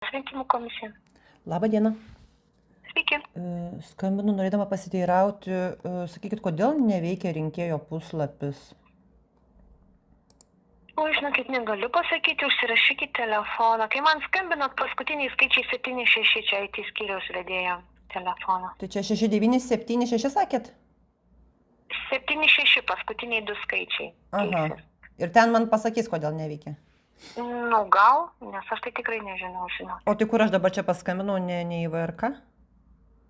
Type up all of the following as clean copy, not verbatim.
Rinkimų komisija. Labą dieną. Sveiki. Skambinu norėdama pasiteirauti, sakykit, kodėl neveikia rinkėjo puslapis? O, žinokit, negaliu pasakyti, užsirašykit telefoną. Kai man skambinot, paskutiniai skaičiai 76, čia IT skyriaus vedėjo telefoną. Tai čia 6976 sakėt? 76 paskutiniai du skaičiai. Aha. Keisis. Ir ten man pasakys, kodėl neveikia. Nu, gal, nes aš tai tikrai nežinau. O tai kur aš dabar čia paskambinau, ne į VRK?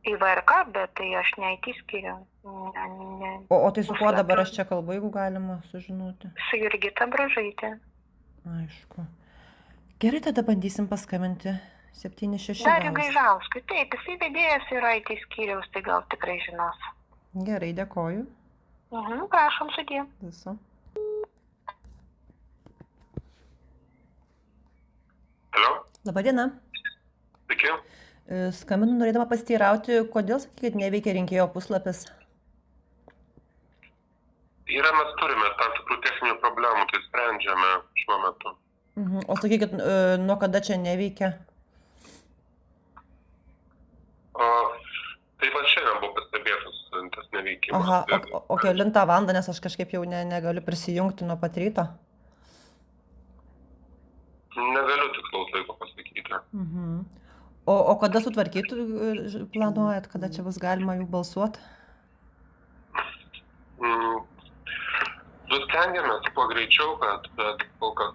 Į VRK, bet tai aš ne IT skyriu. O tai su kuo dabar aš čia kalbu, jeigu galima sužinoti? Su Jurgita Bražaitė. Aišku. Gerai, tada bandysim paskambinti 76. Dariui Gaižauskui, taip, jisai vedėjas yra IT skyriaus, tai gal tikrai žinos. Gerai, dėkoju. Prašom, sudie. Viso. Alio? Labą dieną. Sveiki. Skambinu norėdama pasiteirauti, kodėl, sakykit, neveikia rinkėjo puslapis? Mes turime tam tikrų techninių problemų, tai sprendžiame šiuo metu. O sakykit, nuo kada čia neveikia? Tai va šiandien buvo pastebėtas tas neveikimas. Aha, o kelintą valandą, nes aš kažkaip jau negaliu prisijungti nuo pat ryto. Negaliu tikslaus laiko pasakyti. O kada sutvarkyti planuojat, kada čia bus galima jau balsuoti? Stengiamės kuo greičiau, bet kol kas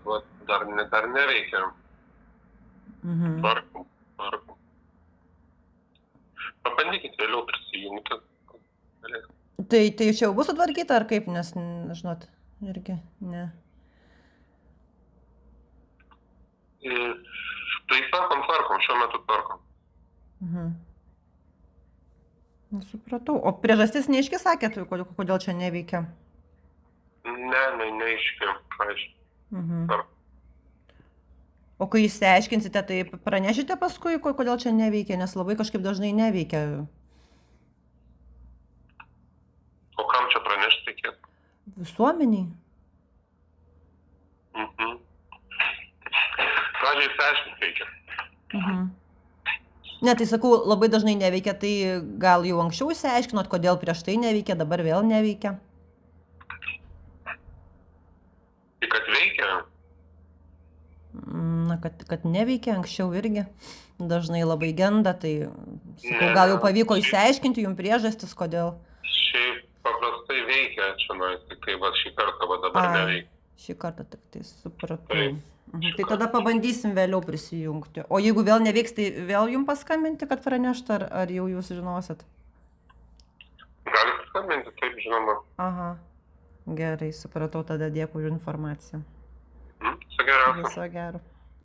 dar neveikia. Tvarkom. Pabandykit vėliau prisijungti. Tai čia jau bus sutvarkyta ar kaip, nes, žinot, irgi ne. Tai tvarkom, šiuo metu tvarkom. Supratau. O priežastis neaiški sakėt, kodėl čia neveikia? Neaiški. O kai išsiaiškinsite, tai pranešite paskui, kodėl čia neveikia, nes labai kažkaip dažnai neveikia. O kam čia pranešti reikėtų? Visuomeniai. Pradžiai išsiaiškinti reikia. Ne, tai sakau, labai dažnai neveikia, tai gal jau anksčiau išsiaiškinot, kodėl prieš tai neveikia, dabar vėl neveikia? Tai kad veikia? Na, kad neveikia anksčiau irgi. Dažnai labai genda, tai sakau, gal jau pavyko išsiaiškinti jums priežastis, kodėl? Šiaip paprastai veikia čia, tai kai šį kartą dabar neveikia. Šį kartą tik tai supratau. Tai tada pabandysim vėliau prisijungti. O jeigu vėl neveiks, tai vėl jums paskambinti, kad praneštų, ar jau jūs žinosit? Galite paskambinti, taip žinoma. Aha. Gerai, supratau, tada dėkui už informaciją. Viso geriausio. Viso gero.